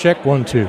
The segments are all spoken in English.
Check 1, 2.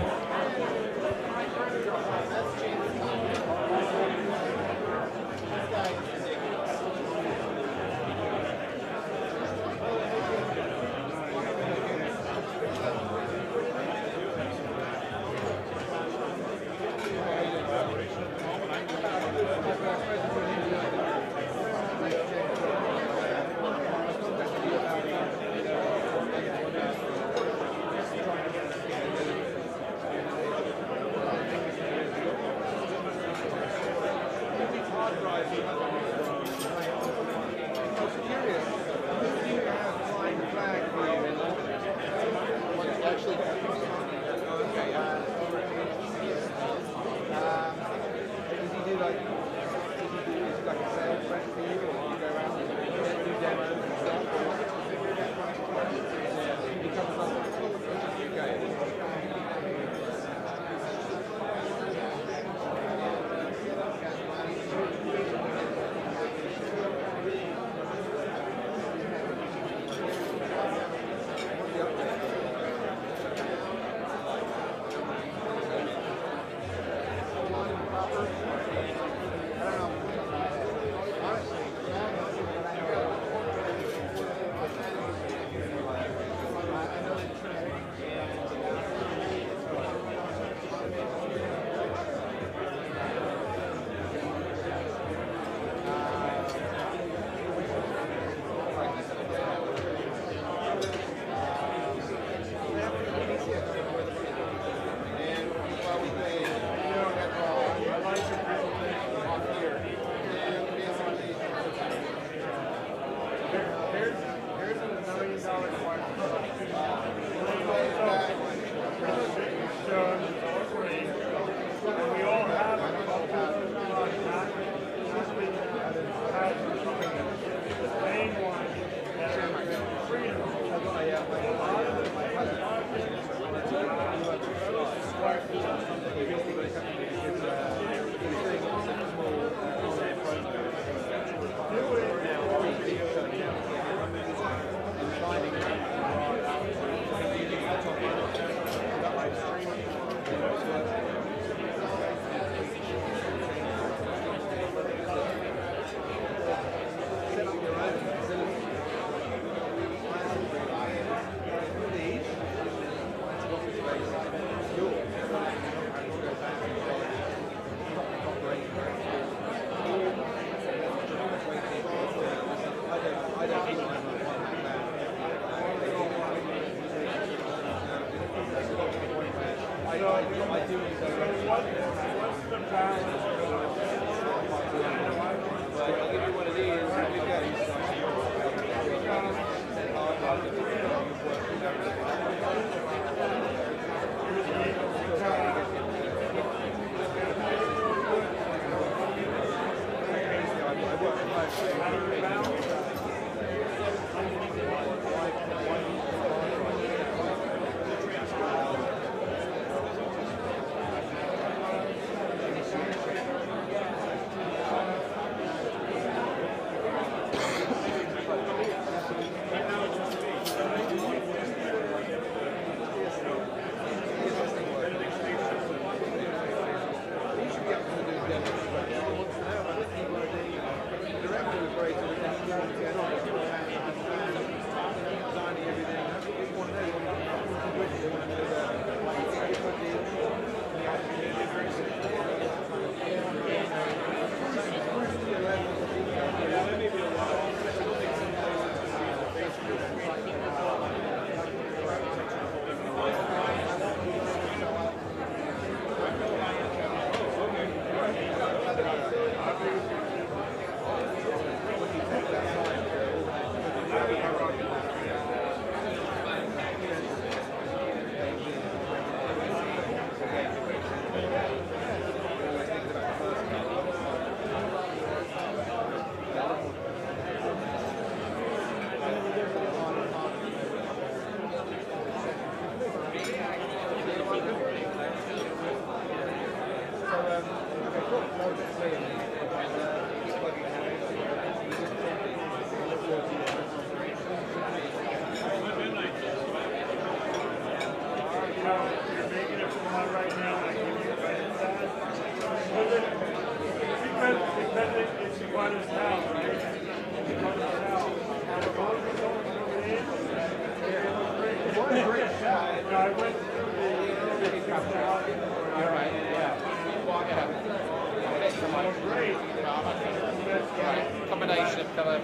Right. Combination of colour,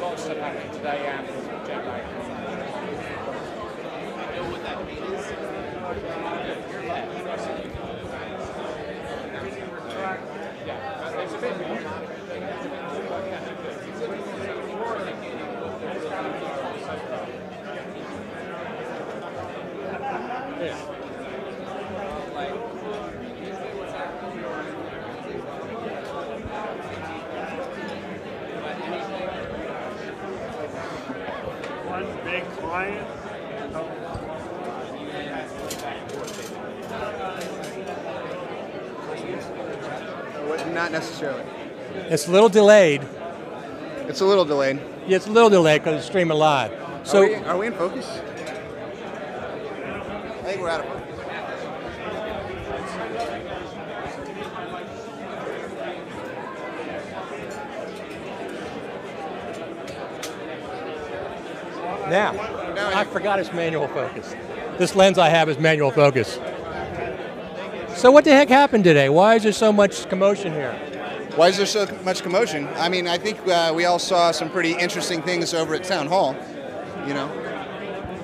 lots of happening today and jet lag. You know what that means? Yeah, there's a bit more. One big client. Not necessarily. It's a little delayed. It's a little delayed. Yeah, it's a little delayed because it's streaming live. So Are we in focus? I think we're out of focus. now, I forgot it's manual focus. This lens I have is manual focus. So what the heck happened today? Why is there so much commotion here? Why is there so much commotion? I mean, I think we all saw some pretty interesting things over at Town Hall, you know.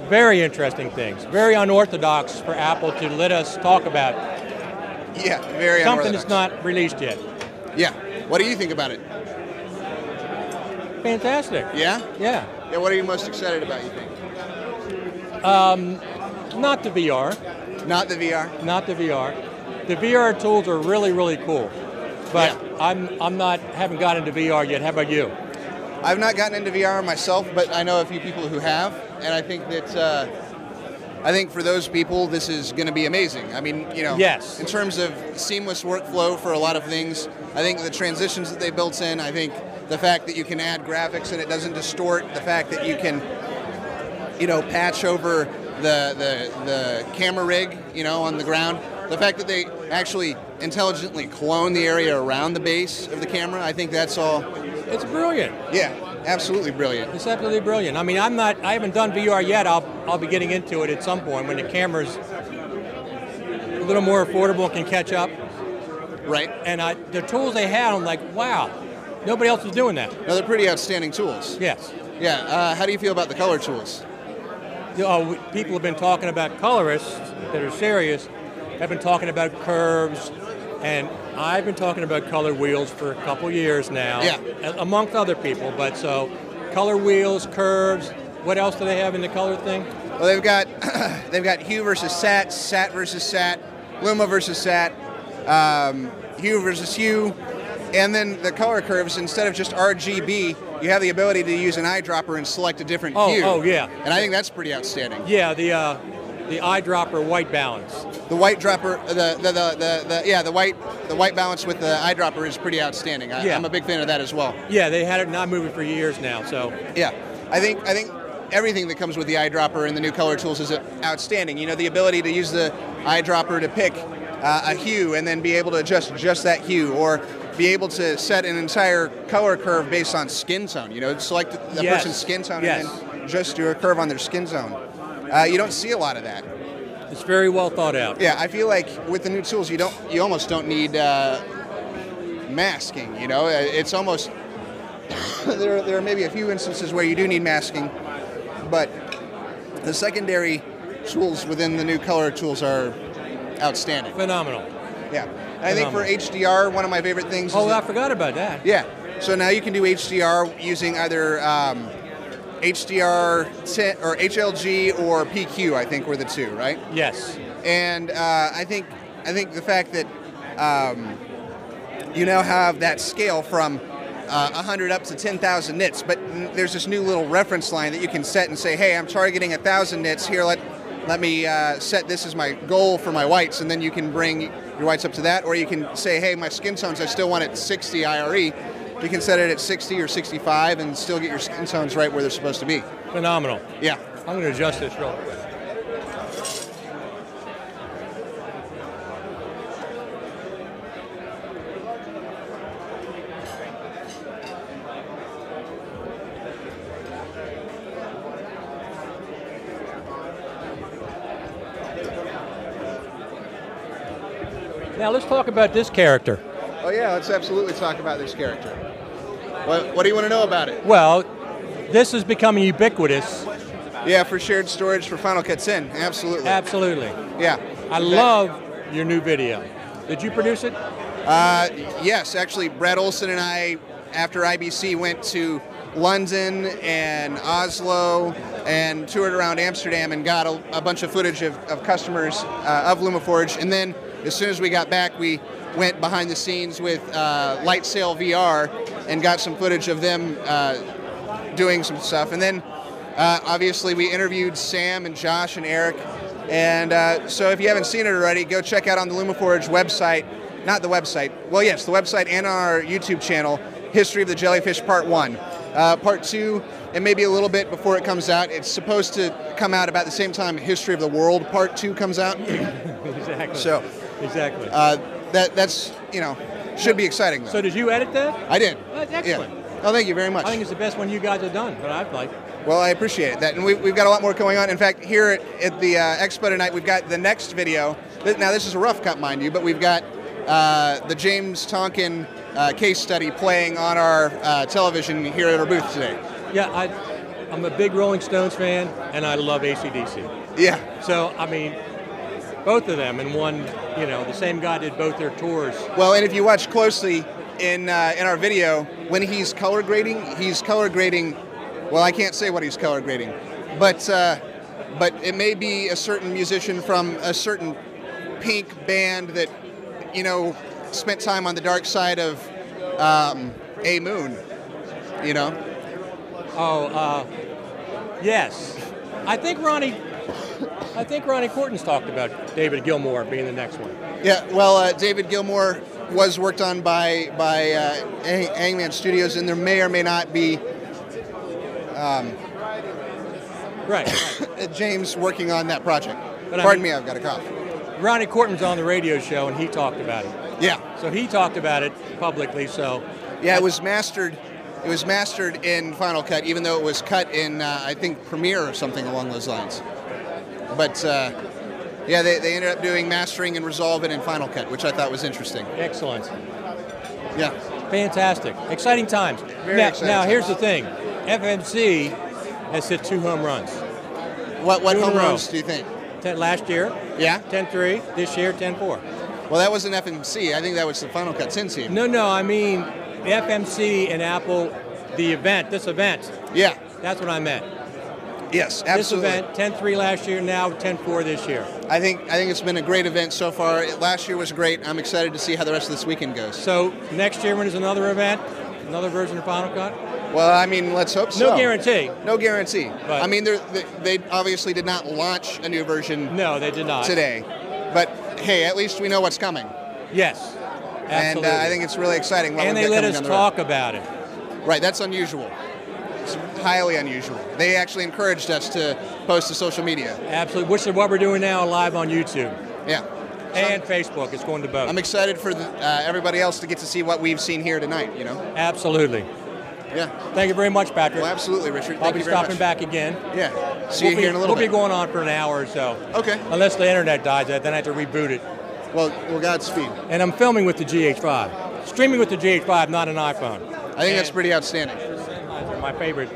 Very interesting things. Very unorthodox for Apple to let us talk about. Yeah, very something unorthodox. that's not released yet. Yeah. What do you think about it? Fantastic. Yeah? Yeah. Yeah, what are you most excited about, you think? Not the VR. Not the VR? Not the VR. The VR tools are really, really cool. But yeah. I'm not, haven't gotten into VR yet. How about you? I've not gotten into VR myself, but I know a few people who have, and I think that I think for those people this is going to be amazing. I mean, you know, yes. In terms of seamless workflow for a lot of things, I think the transitions that they built in, I think the fact that you can add graphics and it doesn't distort, the fact that you can, you know, patch over the camera rig, you know, on the ground, the fact that they actually intelligently clone the area around the base of the camera, I think that's all. It's brilliant. Yeah, absolutely brilliant. It's absolutely brilliant. I mean, I haven't done VR yet. I'll be getting into it at some point when the camera's a little more affordable and can catch up. Right. And the tools they had, I'm like, wow, nobody else was doing that. No, they're pretty outstanding tools. Yes. Yeah. How do you feel about the color tools? People have been talking about colorists that are serious, have been talking about curves, and I've been talking about color wheels for a couple years now, amongst other people. But so, color wheels, curves. What else do they have in the color thing? Well, they've got hue versus sat, sat versus sat, luma versus sat, hue versus hue, and then the color curves. Instead of just RGB, you have the ability to use an eyedropper and select a different hue. Oh yeah. And I think that's pretty outstanding. Yeah, the eyedropper white balance. The white dropper, the white balance with the eyedropper is pretty outstanding. I'm a big fan of that as well. Yeah, they had it not moving for years now. So yeah, I think everything that comes with the eyedropper and the new color tools is outstanding. You know, the ability to use the eyedropper to pick a hue and then be able to adjust just that hue, or be able to set an entire color curve based on skin tone. You know, select the person's skin tone and then just do a curve on their skin tone. You don't see a lot of that. It's very well thought out. Yeah, I feel like with the new tools, you almost don't need masking. You know, it's almost there are maybe a few instances where you do need masking, but the secondary tools within the new color tools are outstanding. Phenomenal. Yeah, I think for HDR, one of my favorite things. Oh, I forgot about that. Yeah, so now you can do HDR using either HDR or HLG or PQ. I think were the two, right? Yes. And I think the fact that you now have that scale from 100 up to 10,000 nits, but there's this new little reference line that you can set and say, hey, I'm targeting 1,000 nits here. Let me set this as my goal for my whites, and then you can bring your whites up to that, or you can say, hey, my skin tones, I still want it 60 IRE. You can set it at 60 or 65 and still get your skin tones right where they're supposed to be. Phenomenal. Yeah. I'm going to adjust this real quick. Now let's talk about this character. Oh yeah, let's absolutely talk about this character. What do you want to know about it? Well, this is becoming ubiquitous. Yeah, for shared storage for Final Cut 10. Absolutely. Absolutely. Yeah. I love your new video. Did you produce it? Yes, actually, Brad Olson and I, after IBC, went to London and Oslo and toured around Amsterdam and got a bunch of footage of customers of LumaForge. And then as soon as we got back, we went behind the scenes with Lightsail VR and got some footage of them doing some stuff. And then obviously we interviewed Sam and Josh and Eric. And so if you haven't seen it already, go check out on the LumaForge website. Not the website. Well, yes, the website and our YouTube channel, History of the Jellyfish Part 1. Part 2, and maybe a little bit before it comes out. It's supposed to come out about the same time History of the World Part 2 comes out. Exactly. So, exactly. That's, you know, should be exciting, though. So did you edit that? I did. That's excellent. Yeah. Oh, thank you very much. I think it's the best one you guys have done, but I'd like. Well, I appreciate that. And we've got a lot more going on. In fact, here at the Expo tonight, we've got the next video. Now, this is a rough cut, mind you, but we've got the James Tonkin case study playing on our television here at our booth today. Yeah, I'm a big Rolling Stones fan, and I love AC/DC. Yeah. So, I mean, both of them, and one, you know, the same guy did both their tours. Well, and if you watch closely in our video, when he's color grading, well, I can't say what he's color grading, but it may be a certain musician from a certain Pink band that, you know, spent time on the dark side of A Moon, you know? Oh, yes. I think Ronnie Corton's talked about David Gilmour being the next one. Yeah, well, David Gilmour was worked on by Hangman Studios, and there may or may not be right. James working on that project. But Pardon me, I've got a cough. Ronnie Corton's on the radio show, and he talked about it. Yeah. So he talked about it publicly. So. Yeah, it was mastered. It was mastered in Final Cut, even though it was cut in I think Premiere or something along those lines. But yeah, they ended up doing mastering and Resolve it in Final Cut, which I thought was interesting. Excellent. Yeah. Fantastic. Exciting times. Very exciting now times. here's the thing. FMC has hit 2 home runs. What 2 in a home row. runs do you think? Last year, Yeah. 10-3. This year, 10-4. Well, that wasn't FMC. I think that was the Final Cut 10 team. No, I mean the FMC and Apple, the event, this event. Yeah. That's what I meant. Yes, absolutely. This event, 10-3 last year, now 10-4 this year. I think it's been a great event so far. Last year was great. I'm excited to see how the rest of this weekend goes. So next year when there's another event, another version of Final Cut? Well, I mean, let's hope so. No guarantee. No guarantee. But I mean, they obviously did not launch a new version. No, they did not. Today. But hey, at least we know what's coming. Yes, absolutely. And I think it's really exciting. And they let us talk about it. Right, that's unusual. It's highly unusual. They actually encouraged us to post to social media. Absolutely, which is what we're doing now live on YouTube. Yeah. And Facebook. It's going to both. I'm excited for everybody else to get to see what we've seen here tonight, you know? Absolutely. Yeah. Thank you very much, Patrick. Well, absolutely, Richard. I'll be stopping back again. Yeah. See you here in a little bit. We'll be going on for an hour or so. Okay. Unless the internet dies, then I have to reboot it. Well, Godspeed. And I'm filming with the GH5. Streaming with the GH5, not an iPhone. I think that's pretty outstanding. My favorite.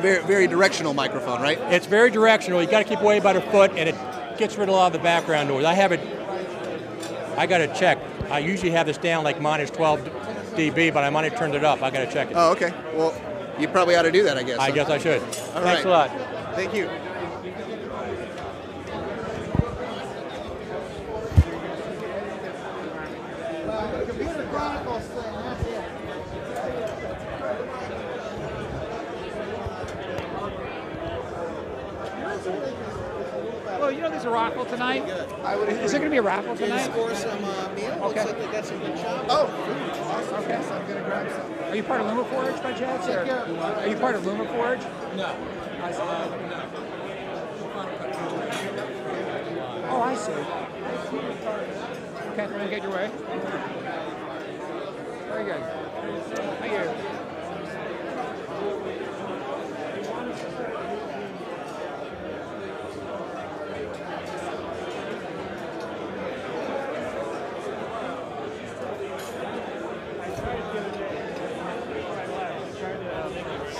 Very, very directional microphone, right? It's very directional. You got to keep away about a foot, and it gets rid of a lot of the background noise. I got to check. I usually have this down like minus 12 dB, but I might have turned it up. I got to check it. Oh, okay. Well, you probably ought to do that, I guess. I guess I should. All Thanks right. a lot. Thank you. Well, you know there's a raffle tonight? Is there going to be a raffle tonight? Score some meal. Okay. Looks like they got some good chops. Oh, okay. So I'm going to grab some. Are you part of LumaForge by chance? Or are you part of LumaForge? No. Oh, I see. Okay, let me get your way. Very good. Thank you.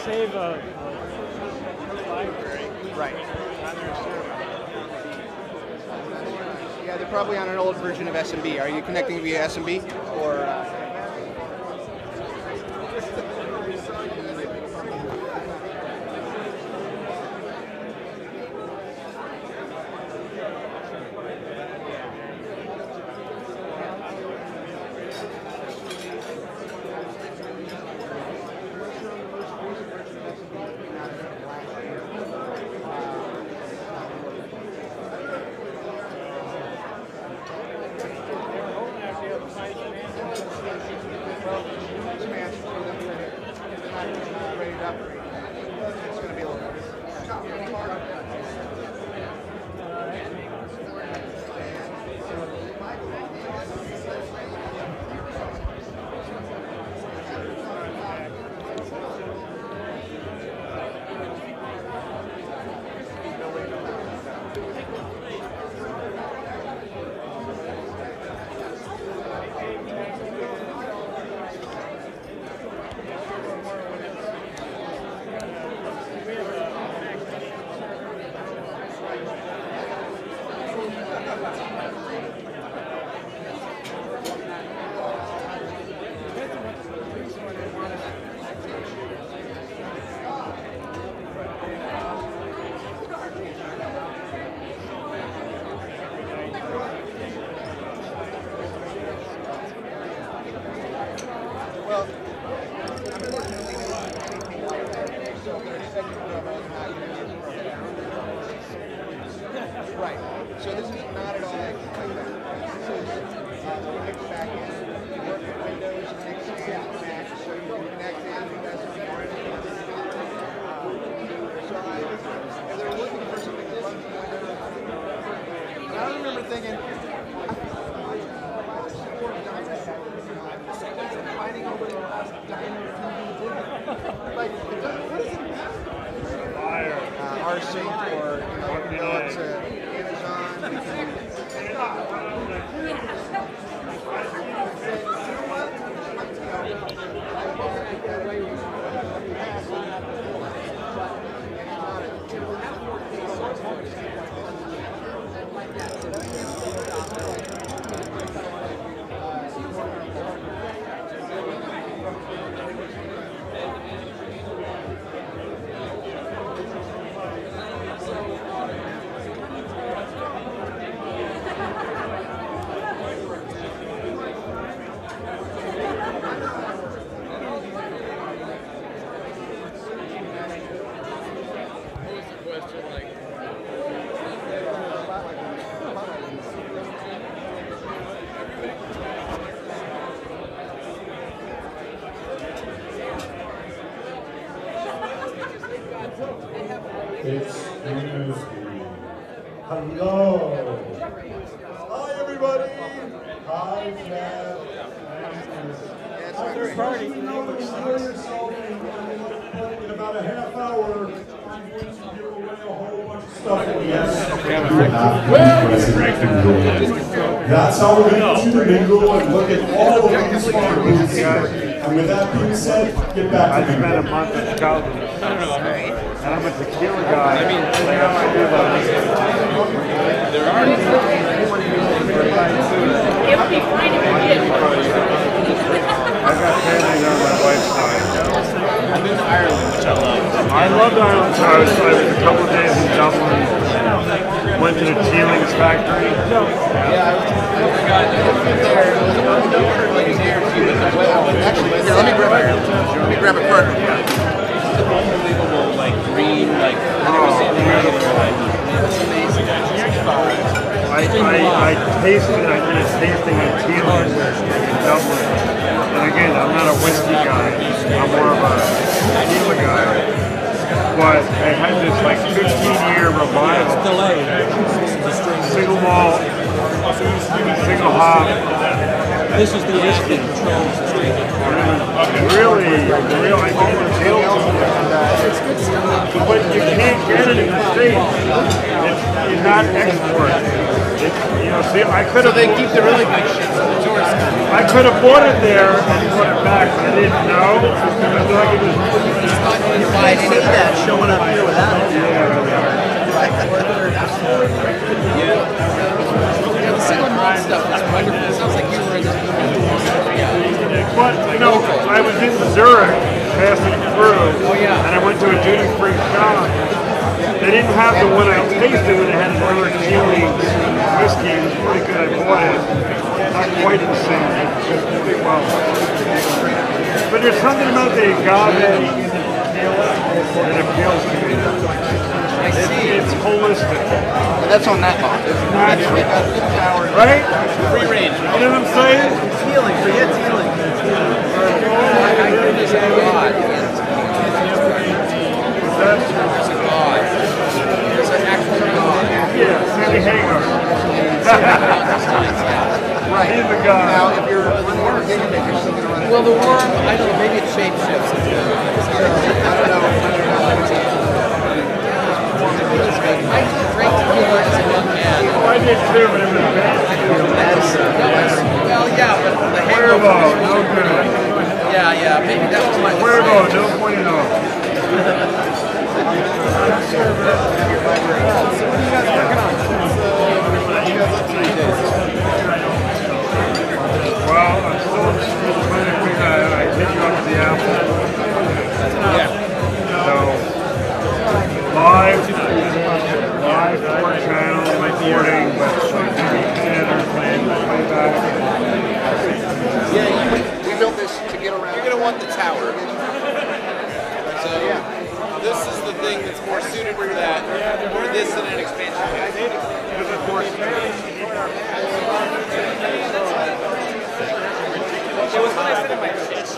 save a library. Right. On their server. Yeah, they're probably on an old version of SMB. Are you connecting via SMB or? Right. So this is not at all like that. This is connect back in, work with Windows, extend, Mac, so you can connect in, so if they're looking for something that runs in Windows, and I remember thinking, finding out where the last Dino TV did. Like, what does it matter? rsync or go up to Amazon. It's hello. Hi, everybody. Hi, Matt. After party, you know yourself in about a half hour. I'm going to give away a whole bunch of stuff. Yes. That's how we're going to mingle and look at all of these smart booths. And with that being said, get back to me. I spent a month in Chicago. And I'm a tequila guy. I mean, like I do there are it would be fine if you did. I've got family on my wife's side. I'm in Ireland, which I love. I loved Ireland, so I was a couple of days in Dublin. Went to the Teeling's factory. Yeah, let me grab a partner. Unbelievable, like green, like I've never seen anything like it's amazing. I tasted, I did a tasting at Teeling's in Dublin. And again, I'm not a whiskey guy. I'm more of a tequila guy. But they had this like 15-year revival. Single malt, single hop. This is the whiskey. Really, I think the tail. But you can't get it in the States. It's not exported. See, I could So have. they keep the really good shit so the tourists come. I could have bought it there and brought it back, but I didn't know. I feel like it was. You might see that showing up here without it. Yeah, the single malt stuff is wonderful. It sounds like you were in the But I was in Zurich passing through, and I went to a duty-free shop. They didn't have the one I tasted, but they had another Keeley whiskey. It was pretty good. I bought it. Not quite the same, but just pretty well. But there's something about the agave that appeals to me. It's holistic. That's on that box. It's natural. Right? free range. You know what I'm saying? Healing, forget healing. I heard there's a god. There's a god. There's an actual god. Yeah, Sammy Hagar. Right. He's the guy. Now, if you're running a guinea pig, you're still going to run Well, the worm, I don't know, maybe it shape shifts. I don't know. I drank tequila as a young man. Oh, I did too, but it was bad. Well, yeah, but the Cuervo, hangover. no good. Yeah, maybe that was my Cuervo, mistake. no point at all. Well, I'm still trying to figure out. I hit you up the apple. Yeah. So, live 4-channel recording, but standard playback. Yeah, we built this to get around. You're going to want the tower. So this is the thing that's more suited for that, or this in an expansion pack. Because of course, It was when I said in my chest.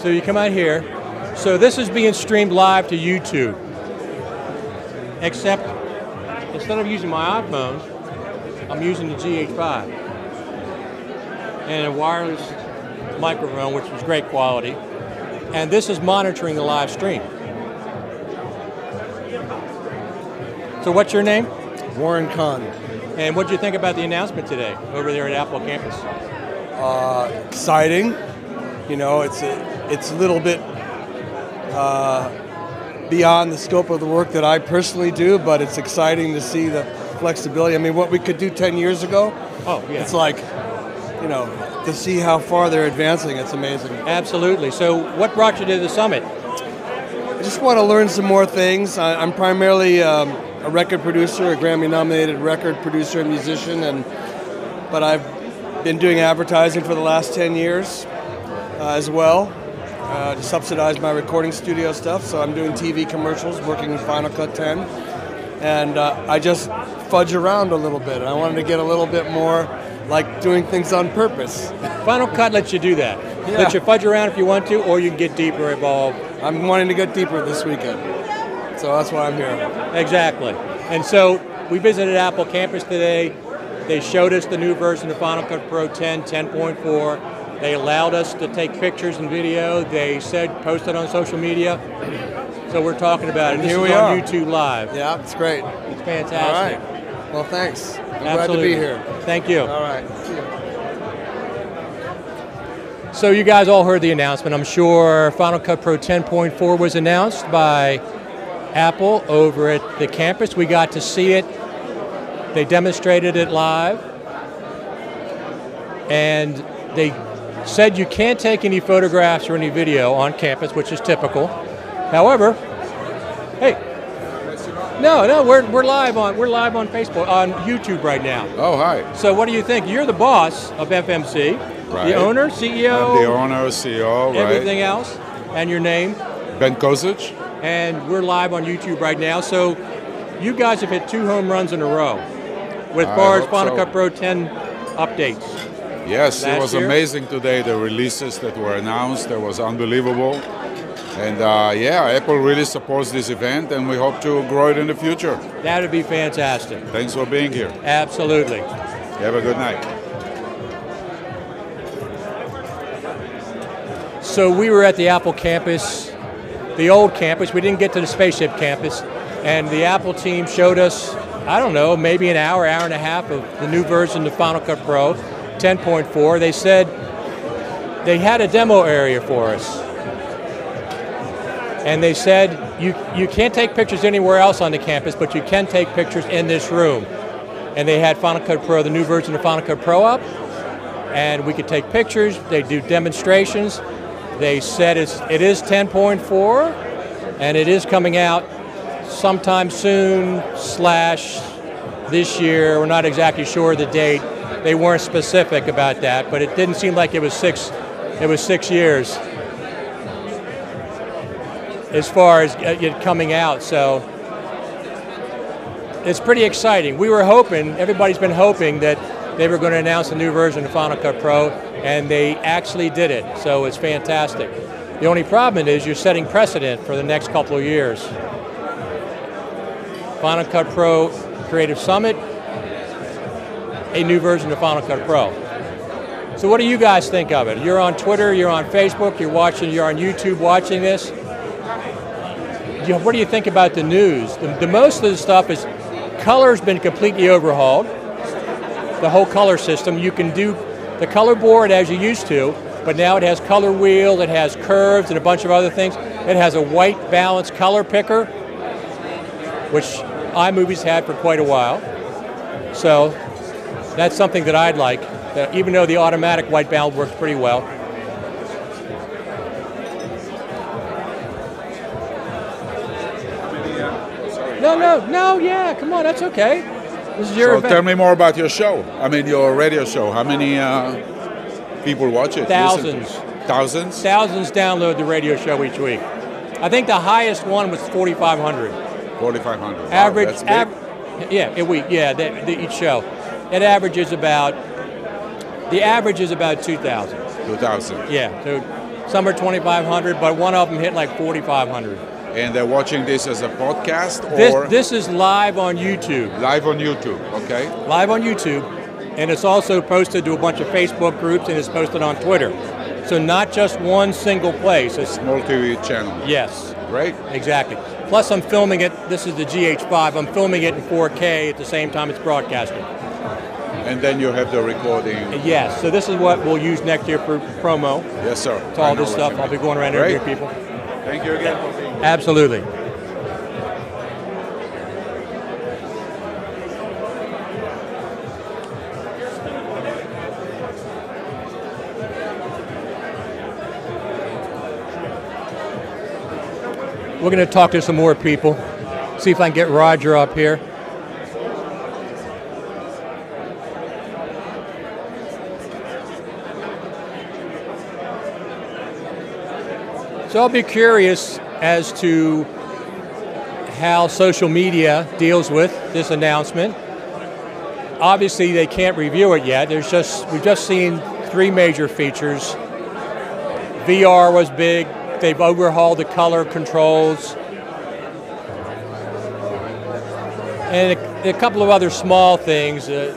So you come out here. So this is being streamed live to YouTube. Except instead of using my iPhone, I'm using the GH5 and a wireless microphone, which was great quality. And this is monitoring the live stream. So what's your name? Warren Kahn. And what did you think about the announcement today over there at Apple campus? Exciting. You know, it's a little bit beyond the scope of the work that I personally do, but it's exciting to see the flexibility. I mean, what we could do 10 years ago, it's like, you know, to see how far they're advancing, it's amazing. Absolutely. So what brought you to the summit? I just want to learn some more things. I'm primarily a record producer, a Grammy-nominated record producer and musician, but I've been doing advertising for the last 10 years as well, to subsidize my recording studio stuff. So I'm doing TV commercials, working in Final Cut 10, and I just fudge around a little bit. I wanted to get a little bit more like doing things on purpose. Final Cut lets you do that. Yeah. Let you fudge around if you want to, or you can get deeper involved. I'm wanting to get deeper this weekend, so that's why I'm here. Exactly. And so we visited Apple campus today. They showed us the new version of Final Cut Pro 10, 10.4. They allowed us to take pictures and video. They said post it on social media. So we're talking about it. This Here is we on are. YouTube Live. Yeah, it's great. It's fantastic. All right. Well, thanks. I'm glad to Absolutely. be here. Thank you. All right. See you. So you guys all heard the announcement. I'm sure Final Cut Pro 10.4 was announced by Apple over at the campus. We got to see it. They demonstrated it live. And they said you can't take any photographs or any video on campus, which is typical. However, hey, no, we're live on Facebook, on YouTube right now. Oh, hi. So what do you think? You're the boss of FMC, Right. the owner, CEO, I'm the owner, CEO, everything else, and your name. Ben Kozic. And we're live on YouTube right now. So you guys have hit 2 home runs in a row with far as Final Cut Pro 10 updates. Yes, it was year. amazing today. The releases that were announced, it was unbelievable. And yeah, Apple really supports this event, and we hope to grow it in the future. That would be fantastic. Thanks for being here. Absolutely. Have a good night. So we were at the Apple campus, the old campus. We didn't get to the spaceship campus. And the Apple team showed us, I don't know, maybe an hour and a half of the new version of Final Cut Pro 10.4. They said they had a demo area for us. And they said, you can't take pictures anywhere else on the campus, but you can take pictures in this room. And they had Final Cut Pro, the new version of Final Cut Pro up, and we could take pictures. They do demonstrations. They said it is 10.4, and it is coming out sometime soon / this year. We're not exactly sure of the date. They weren't specific about that, but it didn't seem like it was 6 years as far as it coming out. So it's pretty exciting. We were hoping, everybody's been hoping that they were going to announce a new version of Final Cut Pro, and they actually did it. So it's fantastic. The only problem is you're setting precedent for the next couple of years. Final Cut Pro Creative Summit, a new version of Final Cut Pro. So what do you guys think of it? You're on Twitter, you're on Facebook, you're on YouTube watching this. What do you think about the news? The most of the stuff is color's been completely overhauled. The whole color system. You can do the color board as you used to, but now it has color wheels, it has curves and a bunch of other things. It has a white balanced color picker, which iMovie's had for quite a while. So that's something that I'd like, that even though the automatic white balance works pretty well. No, yeah, come on, that's okay. This is your event. Tell me more about your show. I mean, your radio show. How many people watch it? Thousands. Thousands? Thousands download the radio show each week. I think the highest one was 4,500. 4,500. Average, wow, that's big. each show. It averages about, the average is about 2,000. 2,000. Yeah, so some are 2,500, but one of them hit like 4,500. And they're watching this as a podcast, or this is live on YouTube. Live on YouTube, okay. Live on YouTube, and it's also posted to a bunch of Facebook groups, and it's posted on Twitter. So not just one single place. It's multi-channel. Yes. Great. Exactly. Plus I'm filming it, this is the GH5, I'm filming it in 4K at the same time it's broadcasting. And then you have the recording. Yes, so this is what we'll use next year for promo. Yes, sir. To all this stuff. I'll be going around interviewing people. Thank you again for being here. Absolutely. We're going to talk to some more people. See if I can get Roger up here. So I'll be curious as to how social media deals with this announcement. Obviously, they can't review it yet. We've just seen 3 major features. VR was big. They've overhauled the color controls. And a couple of other small things, the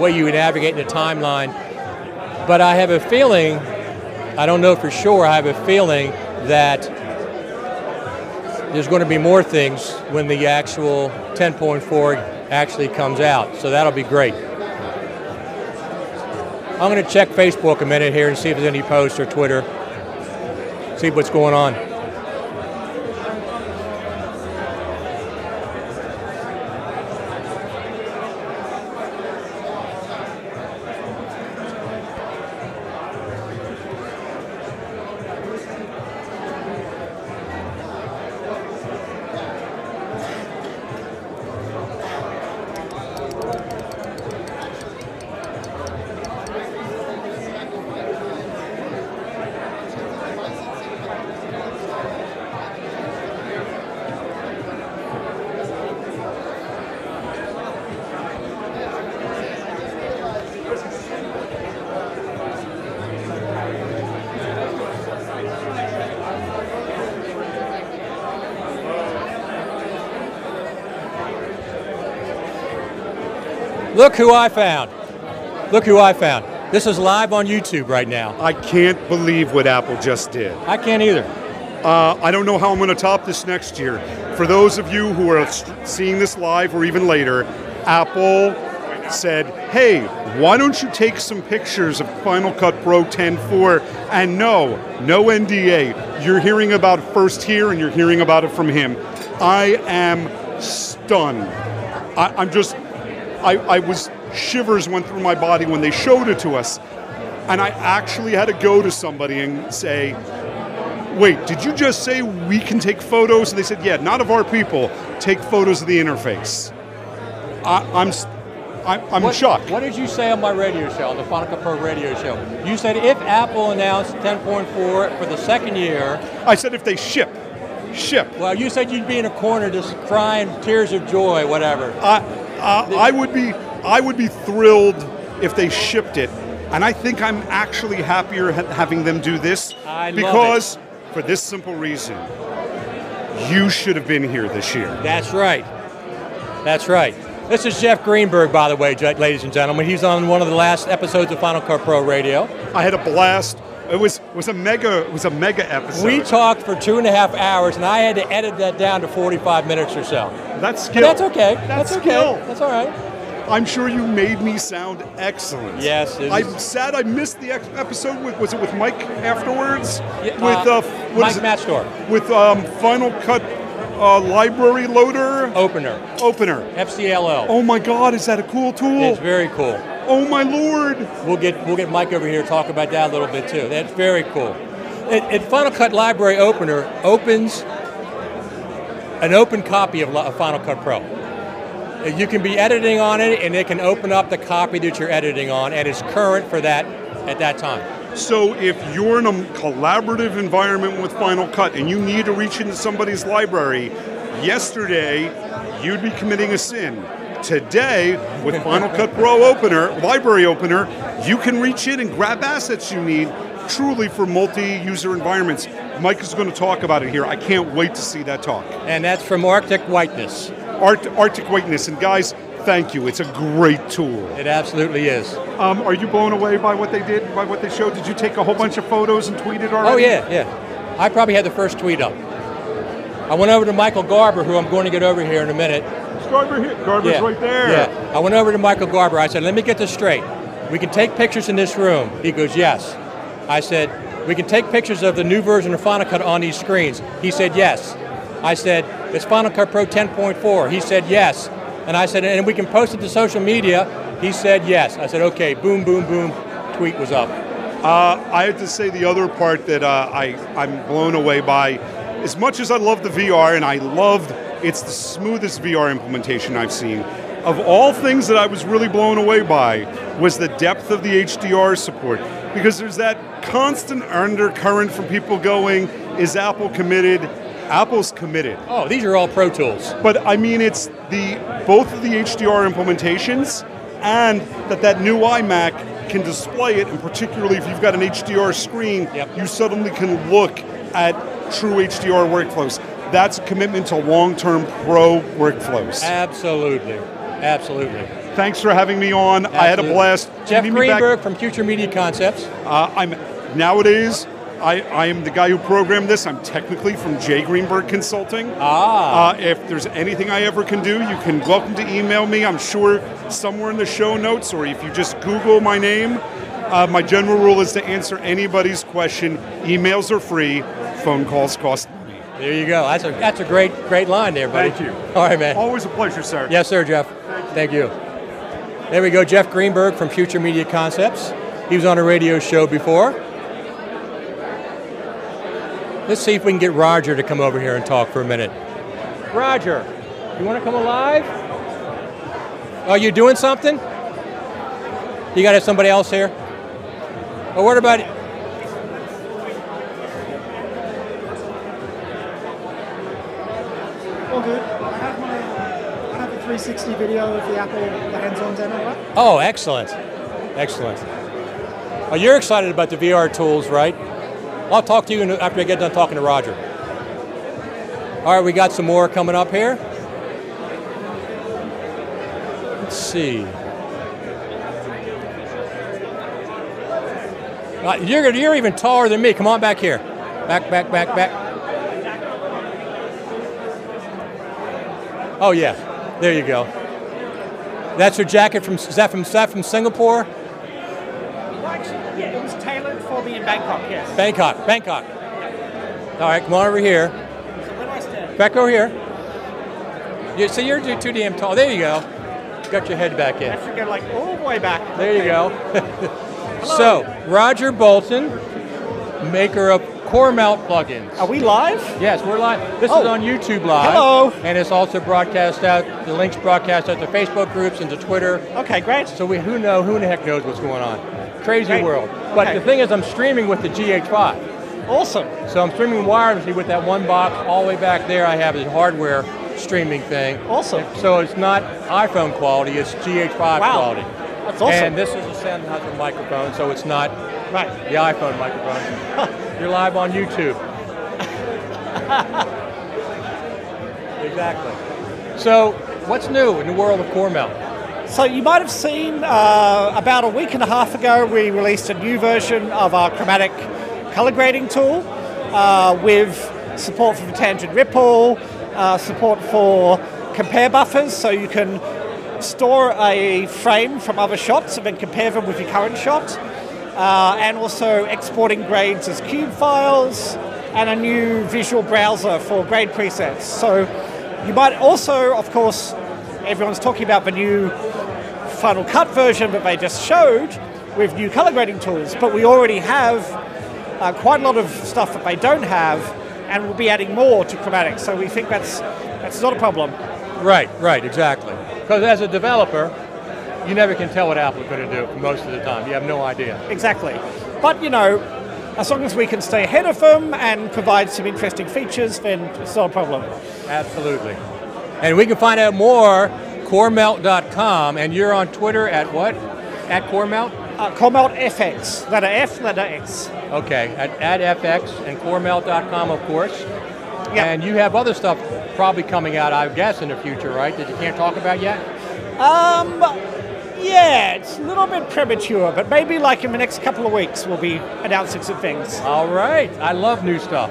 way you navigate in the timeline. But I have a feeling, I don't know for sure, I have a feeling that there's going to be more things when the actual 10.4 actually comes out. So that'll be great. I'm going to check Facebook a minute here and see if there's any posts or Twitter. See what's going on. Look who I found. Look who I found. This is live on YouTube right now. I can't believe what Apple just did. I can't either. I don't know how I'm going to top this next year. For those of you who are seeing this live or even later, Apple said, hey, why don't you take some pictures of Final Cut Pro 10.4? And no NDA. You're hearing about it first here and you're hearing about it from him. I am stunned. I was, shivers went through my body when they showed it to us. And I actually had to go to somebody and say, wait, did you just say we can take photos? And they said, yeah, not of our people, take photos of the interface. I'm shocked. What did you say on my radio show, on the Final Cut Pro radio show? You said if Apple announced 10.4 for the second year. I said if they ship. Well, you said you'd be in a corner just crying tears of joy, whatever. I would be thrilled if they shipped it, and I think I'm actually happier having them do this because for this simple reason, you should have been here this year. That's right. That's right. This is Jeff Greenberg, by the way, ladies and gentlemen. He's on one of the last episodes of Final Cut Pro Radio. I had a blast. It was a mega episode. We talked for 2.5 hours, and I had to edit that down to 45 minutes or so. That's skill. But that's okay. That's skill. Okay. That's all right. I'm sure you made me sound excellent. Yes. I'm sad I missed the episode with, was it with Mike afterwards? Yeah, with Mike Matstor. With Final Cut Library Loader? Opener. FCLO. Oh my God, is that a cool tool? It's very cool. Oh my Lord. We'll get Mike over here to talk about that a little bit too. That's very cool. Final Cut Library Opener opens an open copy of Final Cut Pro. You can be editing on it, and it can open up the copy that you're editing on, and it's current for that at that time. So if you're in a collaborative environment with Final Cut and you need to reach into somebody's library, yesterday you'd be committing a sin. Today, with Final Cut Pro Library Opener, you can reach in and grab assets you need truly for multi-user environments. Mike is going to talk about it here. I can't wait to see that talk. And that's from Arctic Whiteness. Arctic Whiteness. And guys, thank you. It's a great tool. It absolutely is. Are you blown away by what they did, by what they showed? Did you take a whole bunch of photos and tweet it already? Oh, yeah. I probably had the first tweet up. I went over to Michael Garber, who I'm going to get over here in a minute. Garber's right there. Yeah. I went over to Michael Garber. I said, let me get this straight. We can take pictures in this room. He goes, yes. I said, we can take pictures of the new version of Final Cut on these screens. He said, yes. I said, it's Final Cut Pro 10.4. He said, yes. And I said, and we can post it to social media. He said, yes. I said, okay, boom, boom, boom. Tweet was up. I have to say the other part that I'm blown away by, as much as I love the VR, and it's the smoothest VR implementation I've seen. Of all things that I was really blown away by was the depth of the HDR support. Because there's that constant undercurrent from people going, is Apple committed? Apple's committed. Oh, these are all Pro Tools. But I mean, it's both of the HDR implementations and that new iMac can display it, and particularly if you've got an HDR screen, you suddenly can look at true HDR workflows. That's a commitment to long-term pro workflows. Absolutely. Absolutely. Thanks for having me on. Absolutely. I had a blast. Jeff You need me back- Greenberg from Future Media Concepts. Nowadays, I am the guy who programmed this. I'm technically from J. Greenberg Consulting. If there's anything I ever can do, you can welcome to email me. I'm sure somewhere in the show notes, or if you just Google my name. My general rule is to answer anybody's question. Emails are free. Phone calls cost money. There you go. That's a great line there, buddy. Thank you. All right, man. Always a pleasure, sir. Yes, sir, Jeff. Thank you. There we go, Jeff Greenberg from Future Media Concepts. He was on a radio show before. Let's see if we can get Roger to come over here and talk for a minute. Roger, you want to come alive? Are you doing something? You got to have somebody else here? Well, what about... All good. I have a 360 video of the hands-on demo, right? Oh, excellent. Excellent. Well, you're excited about the VR tools, right? I'll talk to you after I get done talking to Roger. All right, we got some more coming up here. Let's see. You're even taller than me. Come on back here. Back. Oh yeah, there you go. That's your jacket from, is that from Singapore? Yeah, it was tailored for me in Bangkok, yes. Bangkok. All right, come on over here. So where do I stand? Back over here. So you're too damn tall. There you go. Got your head back in. I should go like all the way back. There you go. So, Roger Bolton, maker of Core Mount plugins. Are we live? Yes, we're live. This is on YouTube Live. Hello. And it's also broadcast out, the links broadcast out to Facebook groups and to Twitter. Okay, great. So who in the heck knows what's going on? Crazy world. But the thing is, I'm streaming with the GH5. Awesome. So I'm streaming wirelessly with that one box all the way back there. I have the hardware streaming thing. Awesome. So it's not iPhone quality, it's GH5 quality. That's awesome. And this is a Sennheiser microphone, so it's not the iPhone microphone. You're live on YouTube. Exactly. So what's new in the world of Core Mount? So you might have seen about a week and a half ago we released a new version of our chromatic color grading tool with support for tangent ripple, support for compare buffers, so you can store a frame from other shots and then compare them with your current shot, and also exporting grades as cube files, and a new visual browser for grade presets. So you might also, of course, everyone's talking about the new Final Cut version that they just showed with new color grading tools, but we already have quite a lot of stuff that they don't have, and we'll be adding more to chromatic, so we think that's not a problem. Right, exactly. Because as a developer, you never can tell what Apple's going to do most of the time. You have no idea. Exactly. But, you know, as long as we can stay ahead of them and provide some interesting features, then it's not a problem. Absolutely. And we can find out more, coremelt.com, and you're on Twitter at what? At Coremelt? Coremelt FX, letter F, letter X. Okay, at FX and coremelt.com, of course. Yep. And you have other stuff probably coming out, I guess, in the future, right, that you can't talk about yet? Yeah, it's a little bit premature, but maybe like in the next couple of weeks we'll be announcing some things. All right, I love new stuff.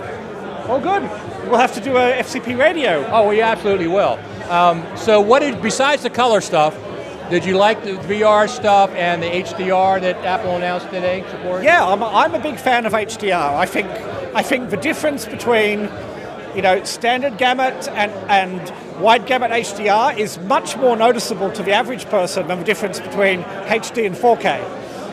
Oh, good. We'll have to do a FCP radio. Oh, we absolutely will. So besides the color stuff, did you like the VR stuff and the HDR that Apple announced today? Support? Yeah, I'm a big fan of HDR. I think the difference between, you know, standard gamut and wide gamut HDR is much more noticeable to the average person than the difference between HD and 4K.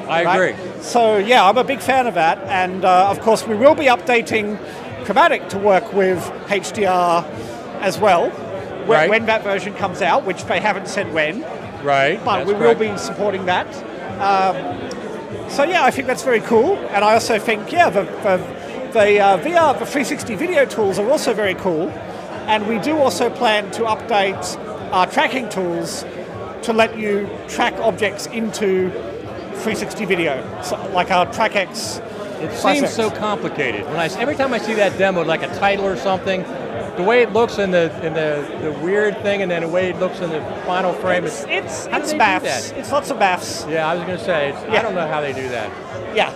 I agree. So yeah, I'm a big fan of that, and of course we will be updating Chromatic to work with HDR as well when that version comes out, which they haven't said when. Right. But we will be supporting that. So yeah, I think that's very cool, and I also think the VR, the 360 video tools are also very cool, and we do also plan to update our tracking tools to let you track objects into 360 video, so like our TrackX. It seems so complicated. Every time I see that demo, like a title or something, the way it looks in the weird thing, and then the way it looks in the final frame. It's how do they do maths. that? It's lots of maths. Yeah, I was going to say. I don't know how they do that. Yeah.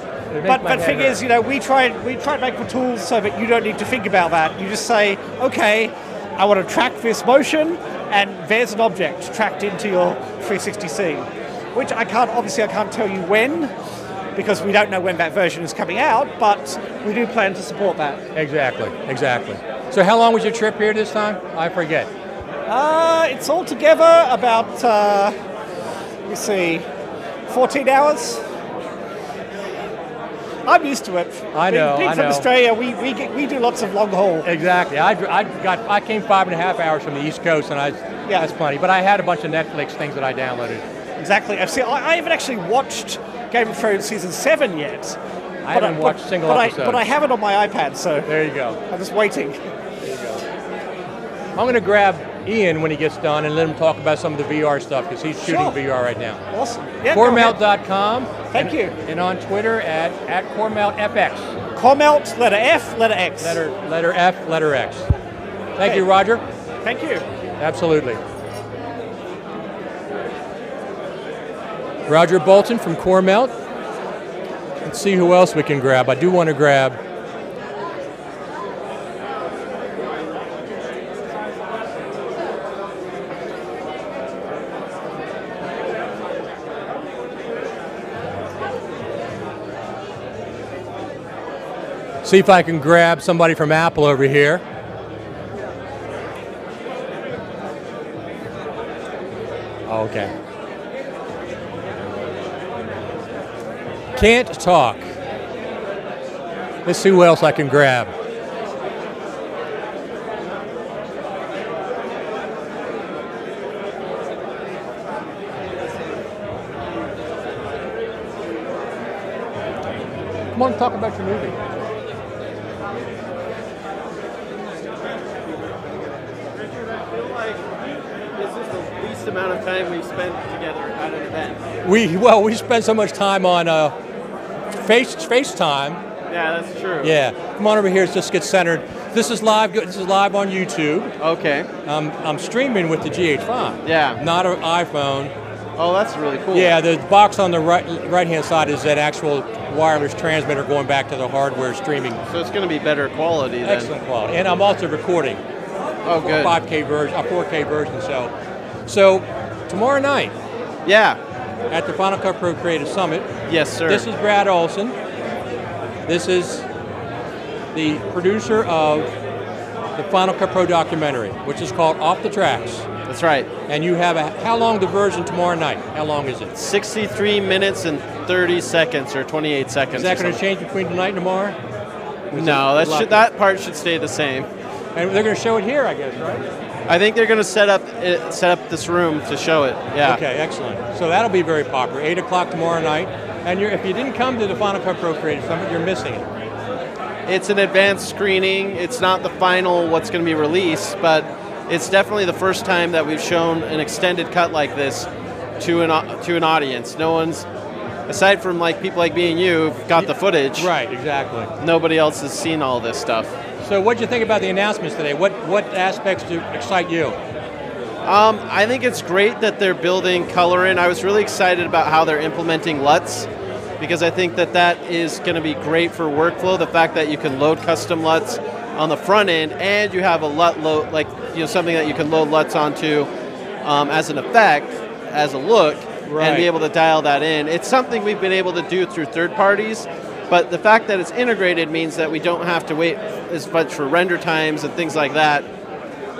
But the thing is, we try to make the tools so that you don't need to think about that. You just say, okay, I want to track this motion, and there's an object tracked into your 360 scene, which I can't tell you when, because we don't know when that version is coming out, but we do plan to support that. Exactly. So how long was your trip here this time? I forget. It's all together about, 14 hours. I'm used to it. I know. Being from Australia, we do lots of long haul. Exactly. I came 5.5 hours from the East Coast, and that's plenty. But I had a bunch of Netflix things that I downloaded. Exactly. I haven't actually watched Game of Thrones season 7 yet. I haven't watched a single episode. But I have it on my iPad, so there you go. I'm just waiting. There you go. I'm going to grab Ian when he gets done and let him talk about some of the VR stuff, because he's shooting VR right now. Awesome. Yeah, Coremelt.com. Thank you. And on Twitter at CormeltFX. Coremelt, letter F, letter X. Letter F, letter X. Thank you, Roger. Thank you. Absolutely. Roger Bolton from Coremelt. Let's see who else we can grab. I do want to grab see if I can grab somebody from Apple over here. Okay. Can't talk. Let's see who else I can grab. Come on, talk about your movie. Amount of time we've spent together at an event. We spend so much time on FaceTime. Yeah, that's true. Yeah, come on over here. Just get centered. This is live. This is live on YouTube. Okay. I'm streaming with the GH5. Yeah. Not an iPhone. Oh, that's really cool. Yeah, the box on the right hand side is that actual wireless transmitter going back to the hardware streaming. So it's going to be better quality then. Excellent quality, and I'm also recording. Oh, good. 5K version, a 4K version. So tomorrow night. Yeah. At the Final Cut Pro Creative Summit. Yes, sir. This is Brad Olson. This is the producer of the Final Cut Pro documentary, which is called Off the Tracks. That's right. And you have how long the version tomorrow night? How long is it? 63 minutes and 30 seconds or 28 seconds. Is that going to change between tonight and tomorrow? No, that part should stay the same. And they're going to show it here, I guess, right? I think they're going to set up this room to show it. Yeah. Okay, excellent. So that'll be very popular. 8 o'clock tomorrow night. And if you didn't come to the Final Cut Pro Creative Summit, you're missing it. It's an advanced screening. It's not the final what's going to be released, but it's definitely the first time that we've shown an extended cut like this to an audience. No one's, aside from people like me and you, got the footage. Right, exactly. Nobody else has seen all this stuff. So what did you think about the announcements today? What aspects do excite you? I think it's great that they're building color in. I was really excited about how they're implementing LUTs, because I think that is going to be great for workflow. The fact that you can load custom LUTs on the front end, and you have a LUT load, something that you can load LUTs onto as an effect, as a look, and be able to dial that in. It's something we've been able to do through third parties. But the fact that it's integrated means that we don't have to wait as much for render times and things like that.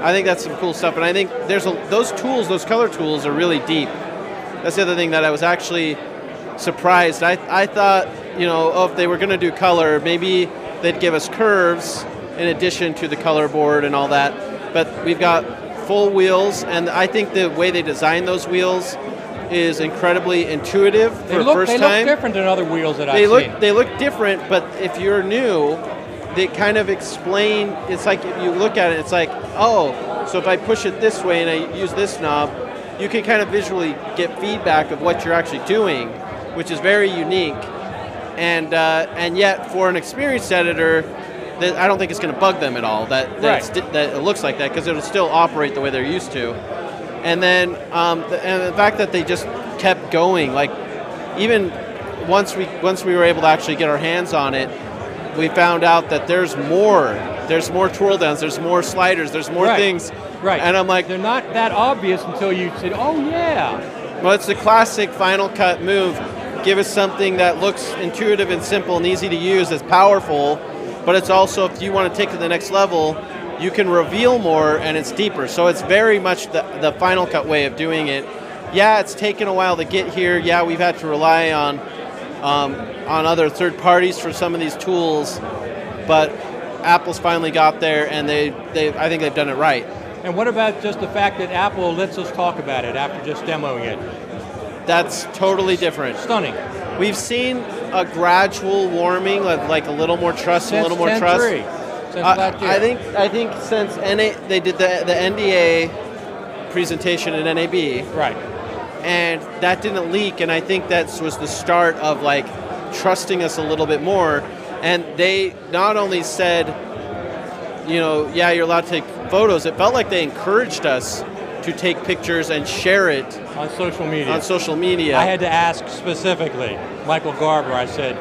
I think that's some cool stuff, and I think those color tools are really deep. That's the other thing that I was actually surprised. I thought, if they were going to do color, maybe they'd give us curves in addition to the color board and all that. But we've got full wheels, and I think the way they designed those wheels is incredibly intuitive for the first time. They look different than other wheels that I've seen. They look different, but if you're new, they kind of explain, it's like if you look at it, it's like, oh, so if I push it this way and I use this knob, you can kind of visually get feedback of what you're actually doing, which is very unique. And yet, for an experienced editor, I don't think it's going to bug them at all that that it looks like that, because it'll still operate the way they're used to. And then the fact that they just kept going, like even once we were able to actually get our hands on it, we found out that there's more twirl downs, there's more sliders, there's more things. Right. And I'm like, they're not that obvious until you say, oh yeah. Well, it's the classic Final Cut move. Give us something that looks intuitive and simple and easy to use, that's powerful, but it's also, if you want to take it to the next level, you can reveal more and it's deeper. So it's very much the Final Cut way of doing it. Yeah, it's taken a while to get here. Yeah, we've had to rely on other third parties for some of these tools, but Apple's finally got there, and I think they've done it right. And what about just the fact that Apple lets us talk about it after just demoing it? That's totally different. Stunning. We've seen a gradual warming, like a little more trust, a little more trust. I think since they did the NDA presentation at NAB, right, and that didn't leak, and I think that was the start of like trusting us a little bit more. And they not only said, yeah, you're allowed to take photos. It felt like they encouraged us to take pictures and share it on social media. I had to ask specifically Michael Garber. I said,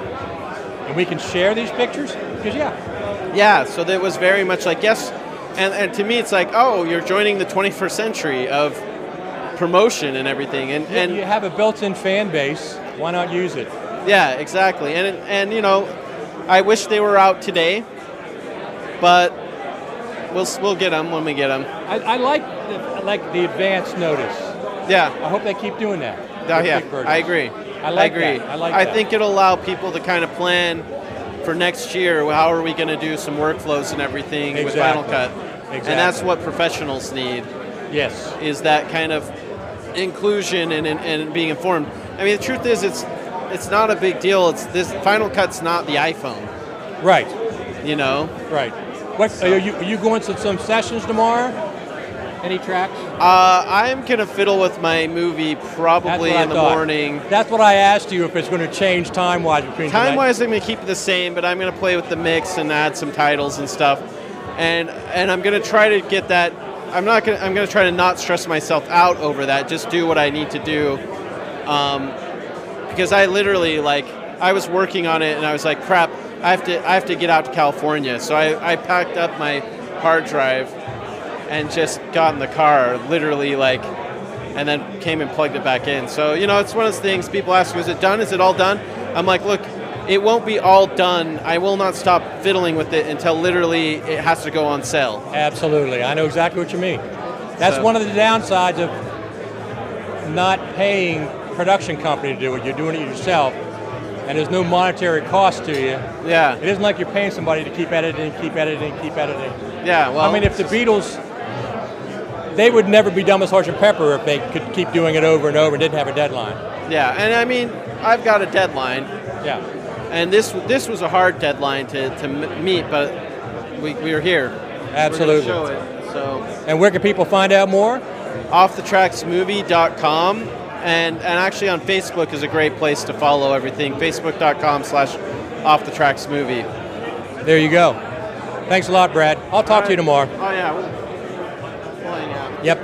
and we can share these pictures? Because yeah, so that was very much like, yes. And to me, it's like, oh, you're joining the 21st century of promotion and everything. And you have a built-in fan base. Why not use it? Yeah, exactly. And I wish they were out today, but we'll get them when we get them. I like the advance notice. Yeah. I hope they keep doing that. Yeah, I agree. I agree. I think it'll allow people to kind of plan for next year. How are we going to do some workflows and everything with Final Cut? Exactly. And that's what professionals need. Yes. Is that kind of inclusion and being informed. I mean, the truth is, it's not a big deal. This Final Cut's not the iPhone. Right. Right. What are you going to some sessions tomorrow? Any tracks? I'm going to fiddle with my movie probably in the morning. That's what I asked you, if it's going to change time-wise between time-wise, I'm going to keep it the same, but I'm going to play with the mix and add some titles and stuff. And I'm going to try to get that. I'm going to try to not stress myself out over that. Just do what I need to do. Because I literally, I was working on it and I was like, crap, I have to get out to California. So I packed up my hard drive and just got in the car, literally, and then came and plugged it back in. So, it's one of those things, people ask me, is it done? Is it all done? I'm like, look, it won't be all done. I will not stop fiddling with it until literally it has to go on sale. Absolutely. I know exactly what you mean. That's one of the downsides of not paying a production company to do it. You're doing it yourself, and there's no monetary cost to you. Yeah. It isn't like you're paying somebody to keep editing. Yeah, well. I mean, if the Beatles, they would never be done with Sgt. Pepper if they could keep doing it over and over and didn't have a deadline. Yeah, and I mean, I've got a deadline. Yeah. And this was a hard deadline to meet, but we are here. Absolutely. We're gonna show it, so. And where can people find out more? offthetracksmovie.com, and actually on Facebook is a great place to follow everything. Facebook.com/offthetracksmovie. There you go. Thanks a lot, Brad. I'll talk to you tomorrow. Oh yeah. We'll hang out. Yep.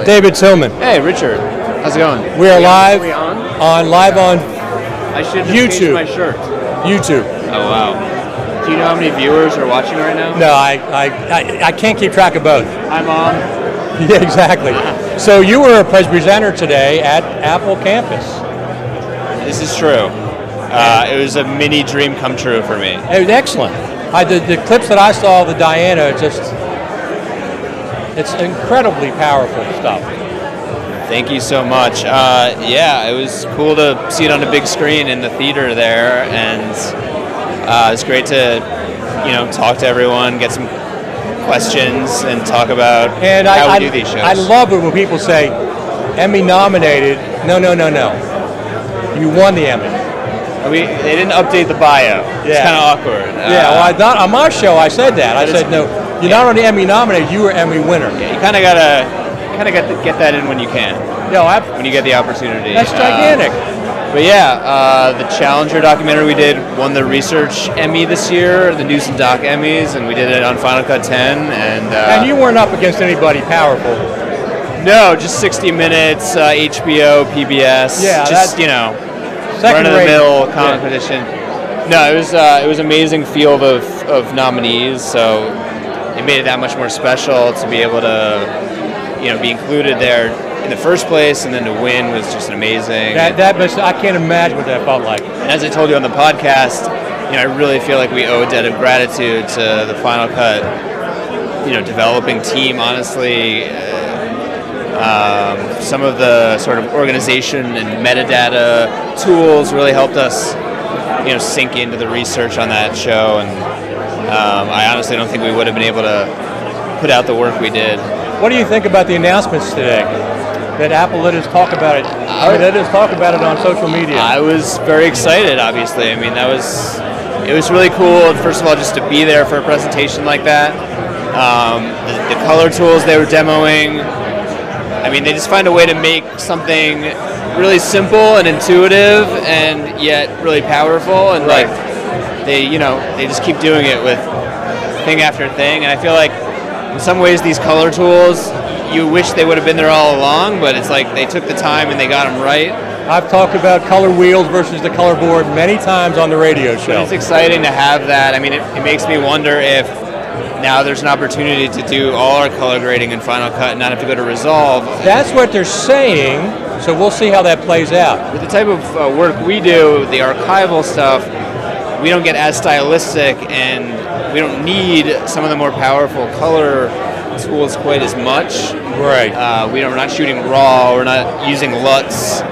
David Tillman. Hey, Richard. How's it going? We are live on I should have YouTube. changed my shirt. YouTube. Oh wow. Do you know how many viewers are watching right now? No, I can't keep track of both. I'm on. Yeah, exactly. So you were a presenter today at Apple campus. This is true. It was a mini dream come true for me. It was excellent. The clips that I saw of the Diana, it's incredibly powerful stuff. Thank you so much. Yeah, it was cool to see it on a big screen in the theater there, and it's great to, talk to everyone, get some questions, and talk about how we do these shows. I love it when people say, Emmy nominated. No. You won the Emmy. They didn't update the bio. It's kind of awkward. Well, I thought on my show I said that. I said, no, you're not only Emmy nominated, you were Emmy winner. Yeah, you kind of gotta get that in when you can. When you get the opportunity. That's gigantic. But yeah, the Challenger documentary we did won the Research Emmy this year, the News and Doc Emmys, and we did it on Final Cut 10. And you weren't up against anybody powerful. No, just 60 Minutes, HBO, PBS. Yeah, just run-of-the-mill competition. No, it was amazing field of nominees, so it made it that much more special to be able to, be included there in the first place, and then to win was just amazing. I can't imagine what that felt like. And as I told you on the podcast, I really feel like we owe a debt of gratitude to the Final Cut, developing team. Honestly, some of the sort of organization and metadata tools really helped us, sink into the research on that show, and I honestly don't think we would have been able to put out the work we did. What do you think about the announcements today? That Apple let us talk about it. Let us talk about it on social media. I was very excited, obviously. I mean, it was really cool, first of all, just to be there for a presentation like that. The color tools they were demoing, I mean, they just find a way to make something really simple and intuitive and yet really powerful, and they just keep doing it with thing after thing. And I feel like in some ways these color tools, you wish they would have been there all along, but it's like they took the time and they got them right. I've talked about color wheels versus the color board many times on the radio show. But it's exciting to have that. I mean, it makes me wonder if now there's an opportunity to do all our color grading in Final Cut and not have to go to Resolve. That's what they're saying, so we'll see how that plays out. With the type of work we do, the archival stuff, we don't get as stylistic, and we don't need some of the more powerful color tools quite as much. Right. We're not shooting raw. We're not using LUTs,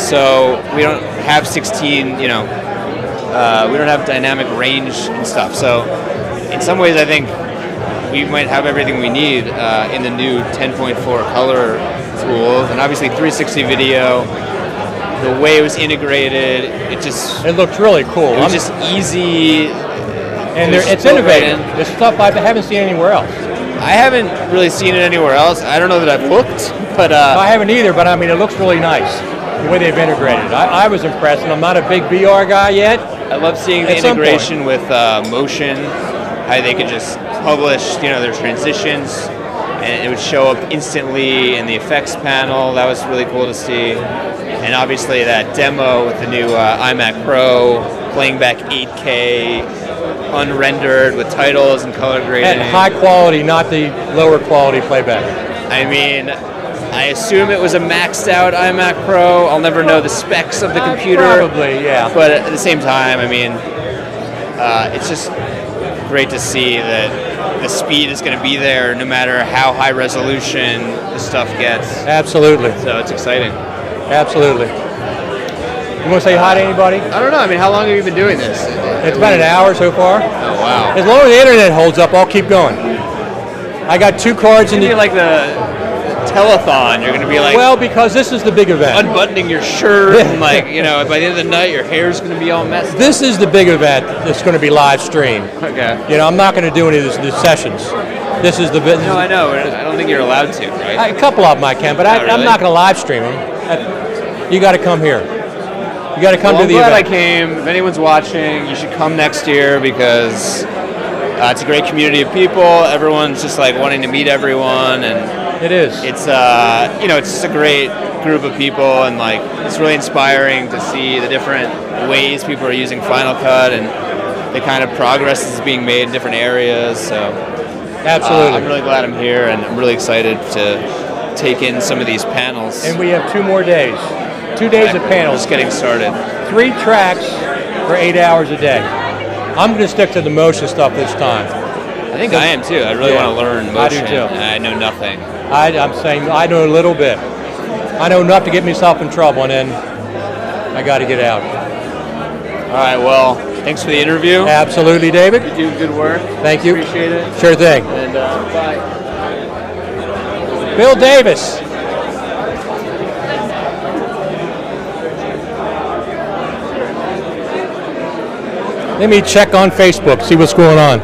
so we don't have 16. We don't have dynamic range and stuff. So, in some ways, I think we might have everything we need in the new 10.4 color tools, and obviously 360 video. The way it was integrated, it looked really cool. It was just easy, and it's innovative. There's stuff I haven't seen anywhere else. I haven't really seen it anywhere else. I don't know that I've looked, but I haven't either. But I mean, it looks really nice the way they've integrated. I was impressed, and I'm not a big VR guy yet. I love seeing the integration with motion. How they could just publish, their transitions, and it would show up instantly in the effects panel. That was really cool to see. And obviously that demo with the new iMac Pro playing back 8K. Unrendered with titles and color grading. At high quality, not the lower quality playback. I mean, I assume it was a maxed out iMac Pro. I'll never know the specs of the computer. Probably, yeah. But at the same time, I mean, it's just great to see that the speed is going to be there no matter how high resolution the stuff gets. Absolutely. So it's exciting. Absolutely. You want to say hi to anybody? I don't know. I mean, how long have you been doing this? It's about an hour so far. Oh, wow. As long as the internet holds up, I'll keep going. I got 2 cards in the... like the telethon. You're going to be like... Well, because this is the big event. Unbuttoning your shirt and by the end of the night, your hair's going to be all messed up. This is the big event that's going to be live streamed. Okay. I'm not going to do any of these sessions. This is the... No, I know. I don't think you're allowed to, right? A couple of them I can, but I'm not going to live stream them. You got to come here. You got to come to the event. I'm glad I came. If anyone's watching, you should come next year because it's a great community of people. Everyone's just like wanting to meet everyone, and it is. It's it's just a great group of people, and like it's really inspiring to see the different ways people are using Final Cut and the kind of progress that's being made in different areas. So absolutely, I'm really glad I'm here, and I'm really excited to take in some of these panels. And we have 2 more days. 2 days of panels. Just getting started. 3 tracks for 8 hours a day. I'm going to stick to the motion stuff this time. I think I am too. I really want to learn motion. I do too. I know nothing. I'm saying I know a little bit. I know enough to get myself in trouble, and then I got to get out. All right, well, thanks for the interview. Absolutely, David. You do good work. Thank you. Appreciate it. Sure thing. And bye. Bill Davis. Let me check on Facebook, see what's going on.